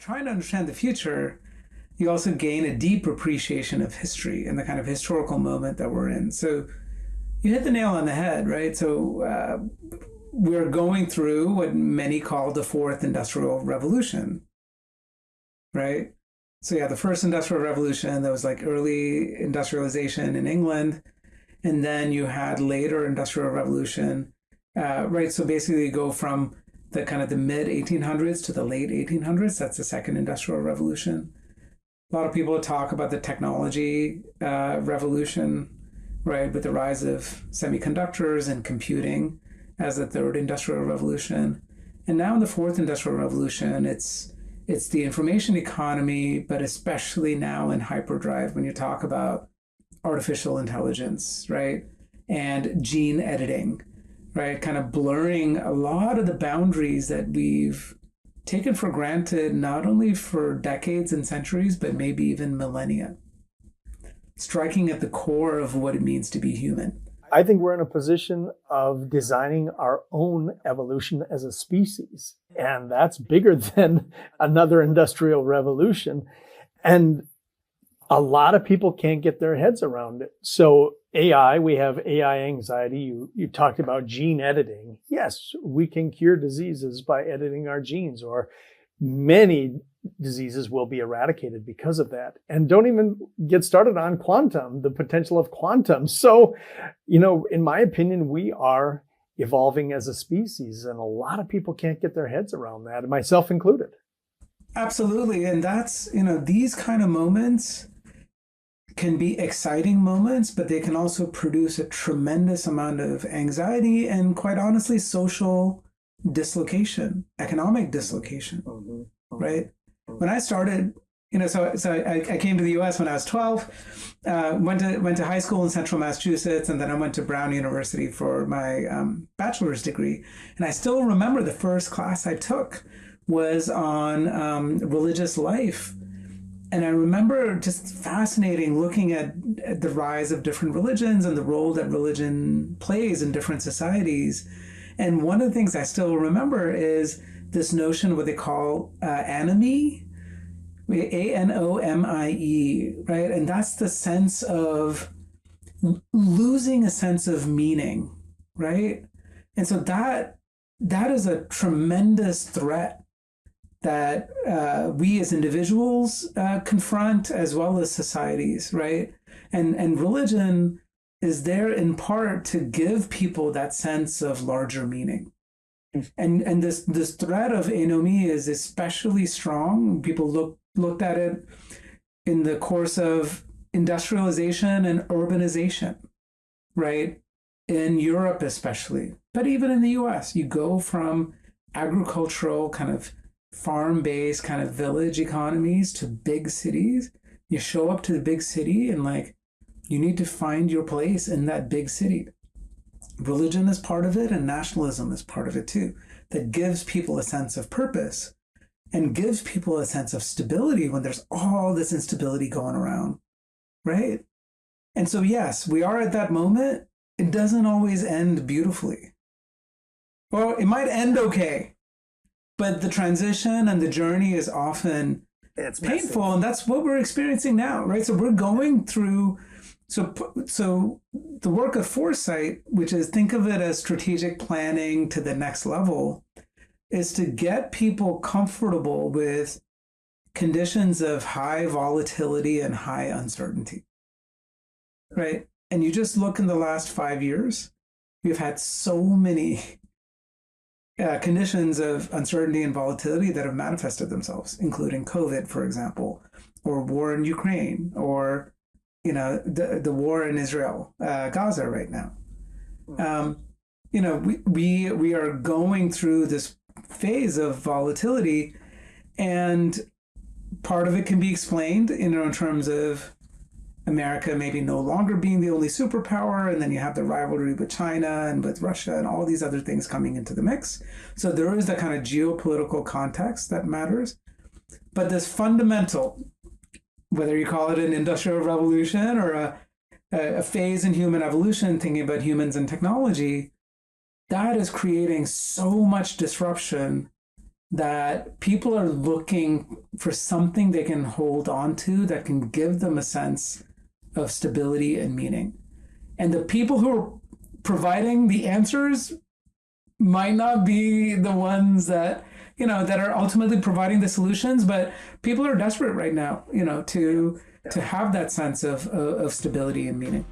trying to understand the future, you also gain a deep appreciation of history and the kind of historical moment that we're in. So you hit the nail on the head, right? So we're going through what many call the fourth industrial revolution, right? So yeah, the first industrial revolution, that was like early industrialization in England. And then you had later industrial revolution, right? So basically you go from the kind of the mid 1800s to the late 1800s. That's the second industrial revolution. A lot of people talk about the technology revolution, right, with the rise of semiconductors and computing as the third industrial revolution. And now in the fourth industrial revolution, it's the information economy, but especially now in hyperdrive when you talk about artificial intelligence, right, and gene editing, right, kind of blurring a lot of the boundaries that we've taken for granted, not only for decades and centuries, but maybe even millennia, striking at the core of what it means to be human. I think we're in a position of designing our own evolution as a species, and that's bigger than another industrial revolution. And a lot of people can't get their heads around it. So AI, we have AI anxiety. You talked about gene editing. Yes, we can cure diseases by editing our genes, or many diseases will be eradicated because of that. And don't even get started on quantum, the potential of quantum. So, in my opinion, we are evolving as a species, and a lot of people can't get their heads around that, myself included. Absolutely. And that's, these kind of moments can be exciting moments, but they can also produce a tremendous amount of anxiety and, quite honestly, social dislocation, economic dislocation, right? When I started, so I came to the U.S. when I was 12, went to high school in Central Massachusetts, and then I went to Brown University for my bachelor's degree. And I still remember the first class I took was on religious life. And I remember just fascinating looking at the rise of different religions and the role that religion plays in different societies. And one of the things I still remember is this notion of what they call anomie, ANOMIE, right? And that's the sense of losing a sense of meaning, right? And so that is a tremendous threat that we as individuals confront, as well as societies, right? And religion is there in part to give people that sense of larger meaning. And this threat of anomie is especially strong. People looked at it in the course of industrialization and urbanization, right? In Europe especially, but even in the US, you go from agricultural kind of farm-based kind of village economies to big cities. You show up to the big city and you need to find your place in that big city. Religion is part of it, and nationalism is part of it too. That gives people a sense of purpose and gives people a sense of stability when there's all this instability going around, right? And so yes, we are at that moment. It doesn't always end beautifully. Well, it might end okay, but the transition and the journey is often painful, and that's what we're experiencing now, right? So we're going through, so the work of foresight, which is think of it as strategic planning to the next level, is to get people comfortable with conditions of high volatility and high uncertainty, right? And you just look in the last 5 years, we've had so many conditions of uncertainty and volatility that have manifested themselves, including COVID, for example, or war in Ukraine, or the war in Israel, Gaza right now. We are going through this phase of volatility, and part of it can be explained, in terms of America maybe no longer being the only superpower, and then you have the rivalry with China and with Russia and all these other things coming into the mix. So there is that kind of geopolitical context that matters. But this fundamental, whether you call it an industrial revolution or a phase in human evolution, thinking about humans and technology, that is creating so much disruption that people are looking for something they can hold on to that can give them a sense of stability and meaning. And the people who are providing the answers might not be the ones that, that are ultimately providing the solutions, but people are desperate right now, to have that sense of stability and meaning.